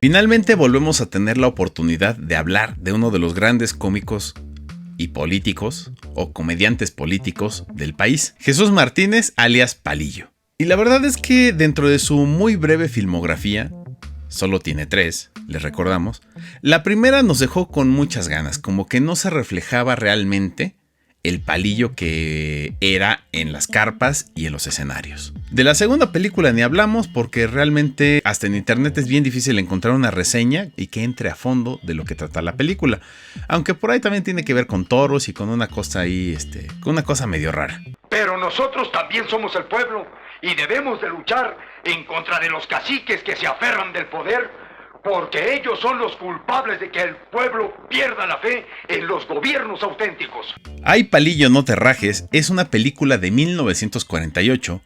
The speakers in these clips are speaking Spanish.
Finalmente volvemos a tener la oportunidad de hablar de uno de los grandes cómicos y políticos o comediantes políticos del país, Jesús Martínez alias Palillo. Y la verdad es que dentro de su muy breve filmografía, solo tiene 3, les recordamos, la primera nos dejó con muchas ganas, como que no se reflejaba realmente el Palillo que era en las carpas y en los escenarios. De la segunda película ni hablamos porque realmente hasta en internet es bien difícil encontrar una reseña y que entre a fondo de lo que trata la película. Aunque por ahí también tiene que ver con toros y con una cosa ahí, con una cosa medio rara. Pero nosotros también somos el pueblo y debemos de luchar en contra de los caciques que se aferran del poder, porque ellos son los culpables de que el pueblo pierda la fe en los gobiernos auténticos. Ay, Palillo, no te rajes es una película de 1948,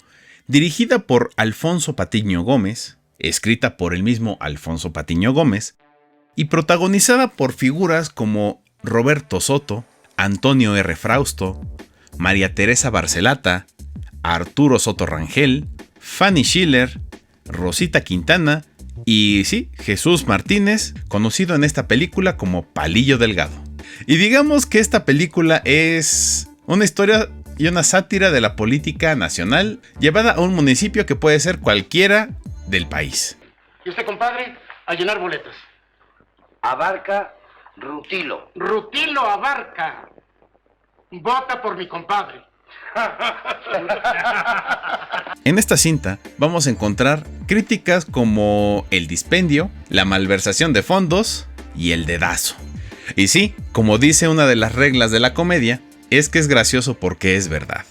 dirigida por Alfonso Patiño Gómez, escrita por el mismo Alfonso Patiño Gómez, y protagonizada por figuras como Roberto Soto, Antonio R. Frausto, María Teresa Barcelata, Arturo Soto Rangel, Fanny Schiller, Rosita Quintana y sí, Jesús Martínez, conocido en esta película como Palillo Delgado. Y digamos que esta película es una historia y una sátira de la política nacional llevada a un municipio que puede ser cualquiera del país. ¿Y usted, compadre? A llenar boletas. Abarca Rutilo. Rutilo Abarca. Vota por mi compadre. En esta cinta vamos a encontrar críticas como el dispendio, la malversación de fondos y el dedazo. Y sí, como dice una de las reglas de la comedia, es que es gracioso porque es verdad.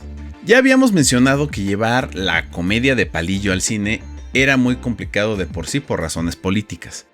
Ya habíamos mencionado que llevar la comedia de Palillo al cine era muy complicado de por sí por razones políticas,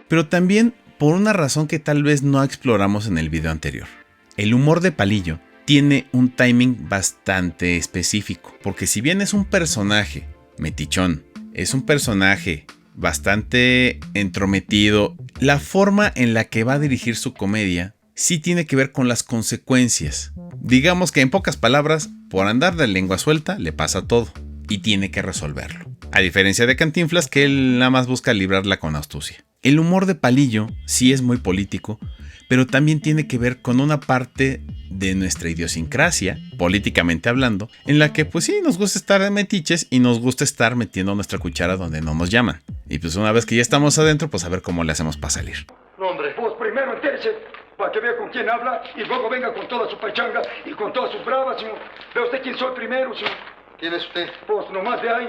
pero también por una razón que tal vez no exploramos en el video anterior. El humor de Palillo tiene un timing bastante específico, porque si bien es un personaje metichón, es un personaje bastante entrometido, la forma en la que va a dirigir su comedia sí tiene que ver con las consecuencias. Digamos que en pocas palabras, por andar de lengua suelta le pasa todo y tiene que resolverlo. A diferencia de Cantinflas, que él nada más busca librarla con astucia. El humor de Palillo sí es muy político, pero también tiene que ver con una parte de nuestra idiosincrasia, políticamente hablando, en la que pues sí nos gusta estar de metiches y nos gusta estar metiendo nuestra cuchara donde no nos llaman. Y pues una vez que ya estamos adentro, pues a ver cómo le hacemos para salir. No, hombre, pues primero entérese para que vea con quién habla y luego venga con toda su pachanga y con todas sus bravas, señor. ¿Ve usted quién soy primero, señor? ¿Quién es usted? Pues nomás de ahí.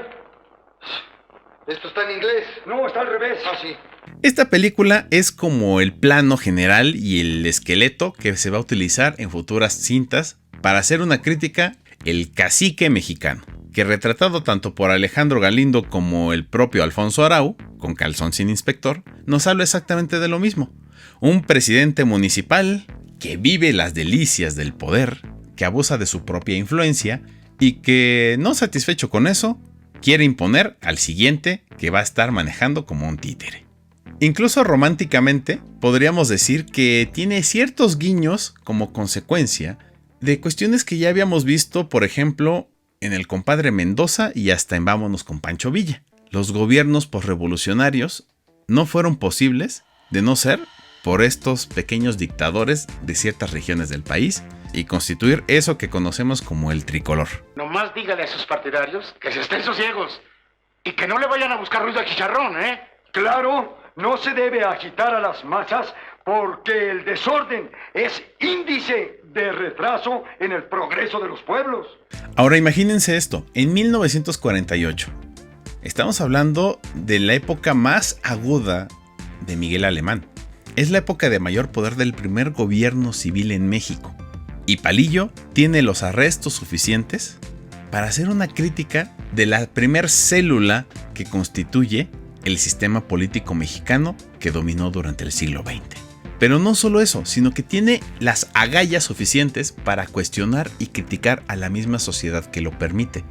¿Esto está en inglés? No, está al revés. Ah, sí. Esta película es como el plano general y el esqueleto que se va a utilizar en futuras cintas para hacer una crítica el cacique mexicano, que retratado tanto por Alejandro Galindo como el propio Alfonso Arau, con calzón sin inspector, nos habla exactamente de lo mismo. Un presidente municipal que vive las delicias del poder, que abusa de su propia influencia y que, no satisfecho con eso, quiere imponer al siguiente que va a estar manejando como un títere. Incluso románticamente, podríamos decir que tiene ciertos guiños como consecuencia de cuestiones que ya habíamos visto, por ejemplo, en El compadre Mendoza y hasta en Vámonos con Pancho Villa. Los gobiernos posrevolucionarios no fueron posibles de no ser por estos pequeños dictadores de ciertas regiones del país y constituir eso que conocemos como el tricolor. Nomás dígale a sus partidarios que se estén sosiegos y que no le vayan a buscar ruido al chicharrón, ¿eh? Claro, no se debe agitar a las masas porque el desorden es índice de retraso en el progreso de los pueblos. Ahora imagínense esto, en 1948, estamos hablando de la época más aguda de Miguel Alemán. Es la época de mayor poder del primer gobierno civil en México. Y Palillo tiene los arrestos suficientes para hacer una crítica de la primer célula que constituye el sistema político mexicano que dominó durante el siglo XX. Pero no solo eso, sino que tiene las agallas suficientes para cuestionar y criticar a la misma sociedad que lo permite.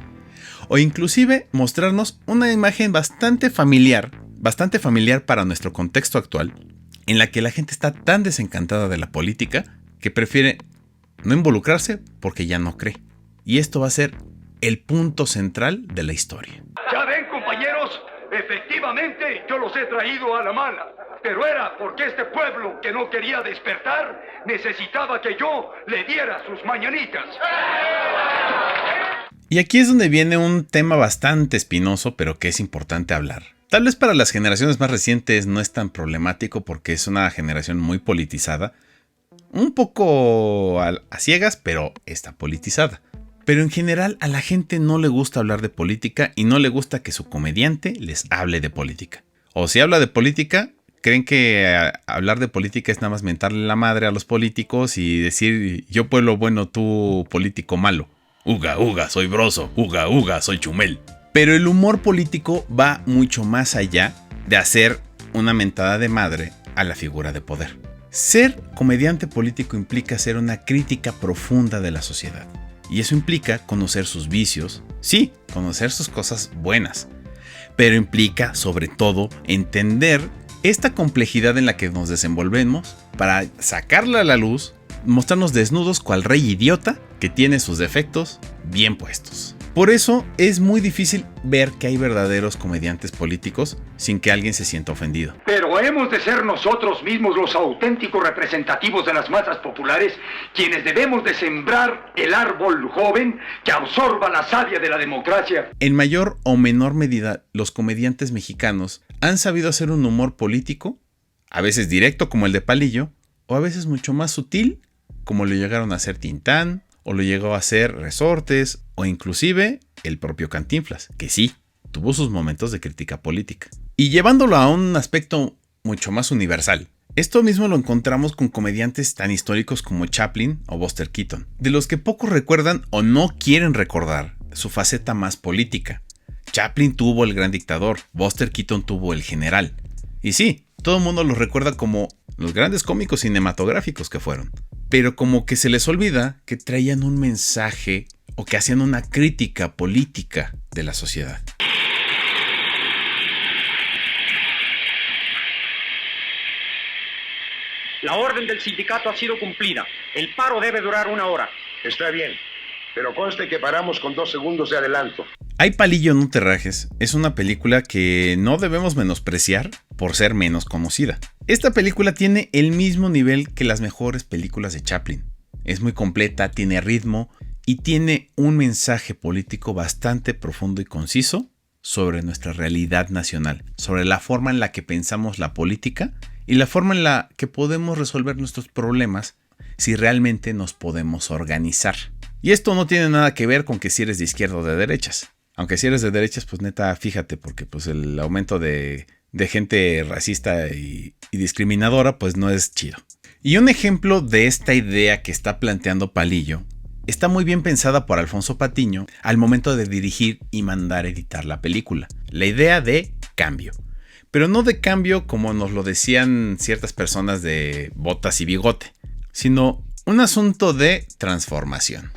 O inclusive mostrarnos una imagen bastante familiar para nuestro contexto actual, en la que la gente está tan desencantada de la política que prefiere no involucrarse porque ya no cree. Y esto va a ser el punto central de la historia. Ya ven, compañeros, Efectivamente, yo los he traído a la mala, pero era porque este pueblo que no quería despertar necesitaba que yo le diera sus mañanitas. Y aquí es donde viene un tema bastante espinoso, pero que es importante hablar. Tal vez para las generaciones más recientes no es tan problemático porque es una generación muy politizada, un poco a ciegas, pero está politizada. Pero en general a la gente no le gusta hablar de política y no le gusta que su comediante les hable de política. O si habla de política, creen que hablar de política es nada más mentarle la madre a los políticos y decir yo pueblo bueno, tú político malo. Uga, uga, soy Broso. Uga, uga, soy Chumel. Pero el humor político va mucho más allá de hacer una mentada de madre a la figura de poder. Ser comediante político implica hacer una crítica profunda de la sociedad. Y eso implica conocer sus vicios, sí, conocer sus cosas buenas, pero implica sobre todo entender esta complejidad en la que nos desenvolvemos para sacarla a la luz, mostrarnos desnudos cual rey idiota que tiene sus defectos bien puestos. Por eso es muy difícil ver que hay verdaderos comediantes políticos sin que alguien se sienta ofendido. Pero hemos de ser nosotros mismos los auténticos representativos de las masas populares, quienes debemos de sembrar el árbol joven que absorba la savia de la democracia. En mayor o menor medida, los comediantes mexicanos han sabido hacer un humor político, a veces directo como el de Palillo, o a veces mucho más sutil, como lo llegaron a hacer Tintán, o lo llegó a hacer Resortes, o inclusive el propio Cantinflas, que sí, tuvo sus momentos de crítica política. Y llevándolo a un aspecto mucho más universal, esto mismo lo encontramos con comediantes tan históricos como Chaplin o Buster Keaton, de los que pocos recuerdan o no quieren recordar su faceta más política. Chaplin tuvo el gran dictador, Buster Keaton tuvo el general. Y sí, todo el mundo los recuerda como los grandes cómicos cinematográficos que fueron. Pero como que se les olvida que traían un mensaje o que hacían una crítica política de la sociedad. La orden del sindicato ha sido cumplida. El paro debe durar 1 hora. Está bien, pero conste que paramos con 2 segundos de adelanto. Hay Palillo, no te rajes es una película que no debemos menospreciar por ser menos conocida. Esta película tiene el mismo nivel que las mejores películas de Chaplin. Es muy completa, tiene ritmo y tiene un mensaje político bastante profundo y conciso sobre nuestra realidad nacional, sobre la forma en la que pensamos la política y la forma en la que podemos resolver nuestros problemas si realmente nos podemos organizar. Y esto no tiene nada que ver con que si eres de izquierda o de derechas. Aunque si eres de derechas, pues neta, fíjate, porque pues el aumento de gente racista y discriminadora, pues no es chido. Y un ejemplo de esta idea que está planteando Palillo está muy bien pensada por Alfonso Patiño al momento de dirigir y mandar editar la película. La idea de cambio. Pero no de cambio como nos lo decían ciertas personas de botas y bigote, sino un asunto de transformación.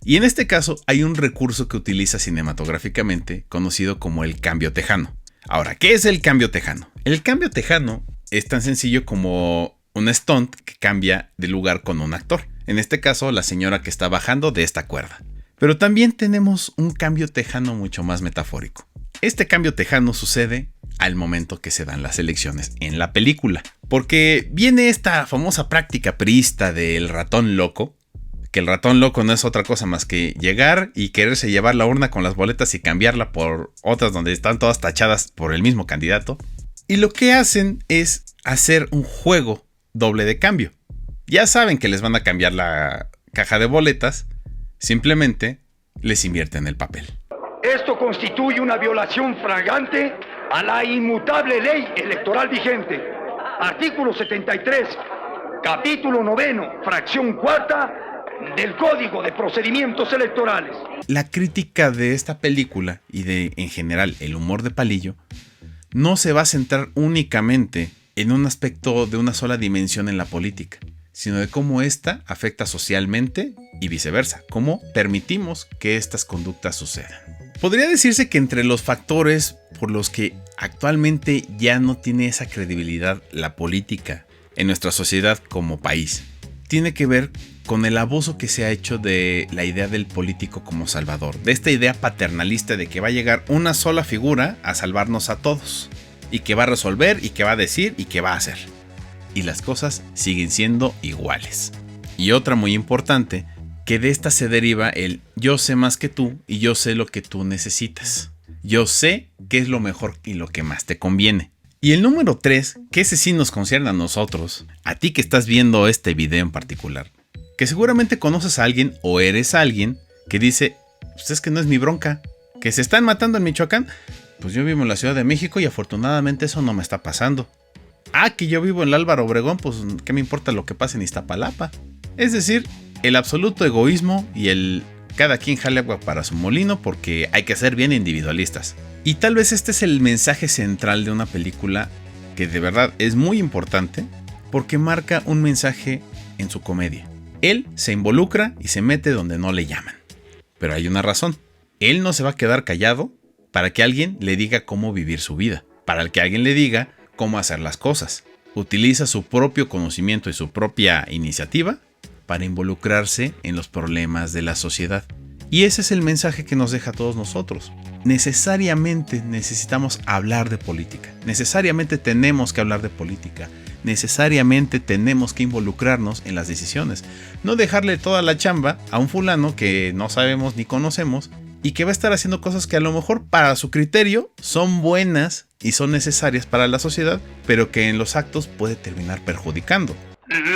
Y en este caso hay un recurso que utiliza cinematográficamente conocido como el cambio tejano. Ahora, ¿qué es el cambio tejano? El cambio tejano es tan sencillo como un stunt que cambia de lugar con un actor. En este caso, la señora que está bajando de esta cuerda. Pero también tenemos un cambio tejano mucho más metafórico. Este cambio tejano sucede al momento que se dan las elecciones en la película. Porque viene esta famosa práctica priista del ratón loco, que el ratón loco no es otra cosa más que llegar y quererse llevar la urna con las boletas y cambiarla por otras donde están todas tachadas por el mismo candidato. Y lo que hacen es hacer un juego doble de cambio. Ya saben que les van a cambiar la caja de boletas, simplemente les invierten el papel. Esto constituye una violación flagrante a la inmutable ley electoral vigente. Artículo 73, capítulo 9, fracción 4 del Código de Procedimientos Electorales. La crítica de esta película y de, en general, el humor de Palillo no se va a centrar únicamente en un aspecto de una sola dimensión en la política, sino de cómo ésta afecta socialmente y viceversa, cómo permitimos que estas conductas sucedan. Podría decirse que entre los factores por los que actualmente ya no tiene esa credibilidad la política en nuestra sociedad como país, tiene que ver con el abuso que se ha hecho de la idea del político como salvador, de esta idea paternalista de que va a llegar una sola figura a salvarnos a todos, y que va a resolver, y que va a decir, y que va a hacer. Y las cosas siguen siendo iguales. Y otra muy importante, que de esta se deriva el yo sé más que tú y yo sé lo que tú necesitas. Yo sé qué es lo mejor y lo que más te conviene. Y el número 3, que ese sí nos concierne a nosotros, a ti que estás viendo este video en particular, que seguramente conoces a alguien o eres alguien que dice, pues es que no es mi bronca, que se están matando en Michoacán, pues yo vivo en la Ciudad de México y afortunadamente eso no me está pasando. Ah, que yo vivo en el Álvaro Obregón, pues qué me importa lo que pase en Iztapalapa. Es decir, el absoluto egoísmo y el cada quien jale agua para su molino porque hay que ser bien individualistas. Y tal vez este es el mensaje central de una película que de verdad es muy importante porque marca un mensaje en su comedia. Él se involucra y se mete donde no le llaman. Pero hay una razón. Él no se va a quedar callado para que alguien le diga cómo vivir su vida, para que alguien le diga cómo hacer las cosas. Utiliza su propio conocimiento y su propia iniciativa para involucrarse en los problemas de la sociedad. Y ese es el mensaje que nos deja a todos nosotros. Necesariamente necesitamos hablar de política. Necesariamente tenemos que hablar de política. Necesariamente tenemos que involucrarnos en las decisiones. No dejarle toda la chamba a un fulano que no sabemos ni conocemos y que va a estar haciendo cosas que a lo mejor para su criterio son buenas y son necesarias para la sociedad, pero que en los actos puede terminar perjudicando.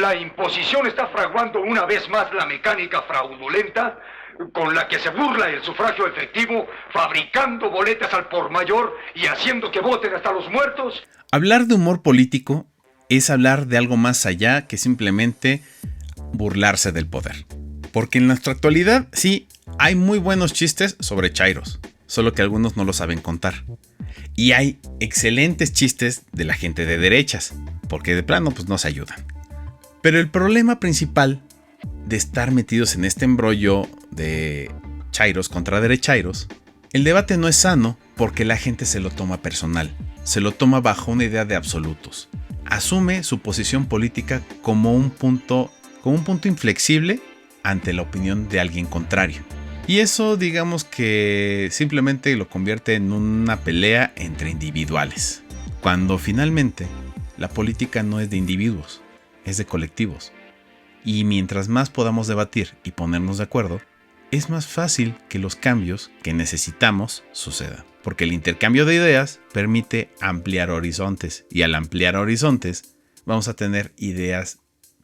La imposición está fraguando una vez más la mecánica fraudulenta con la que se burla el sufragio efectivo, fabricando boletas al por mayor y haciendo que voten hasta los muertos. Hablar de humor político es hablar de algo más allá que simplemente burlarse del poder. Porque en nuestra actualidad sí hay muy buenos chistes sobre chairos, solo que algunos no lo saben contar. Y hay excelentes chistes de la gente de derechas, porque de plano pues no se ayudan. Pero el problema principal de estar metidos en este embrollo de chairos contra derechairos, el debate no es sano porque la gente se lo toma personal, se lo toma bajo una idea de absolutos. Asume su posición política como un punto inflexible ante la opinión de alguien contrario. Y eso digamos que simplemente lo convierte en una pelea entre individuales, cuando finalmente la política no es de individuos, es de colectivos. Y mientras más podamos debatir y ponernos de acuerdo, es más fácil que los cambios que necesitamos sucedan. Porque el intercambio de ideas permite ampliar horizontes. Y al ampliar horizontes, vamos a tener ideas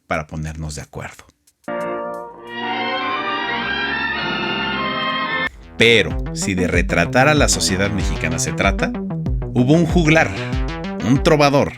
para ponernos de acuerdo. Pero, si de retratar a la sociedad mexicana se trata, hubo un juglar, un trovador,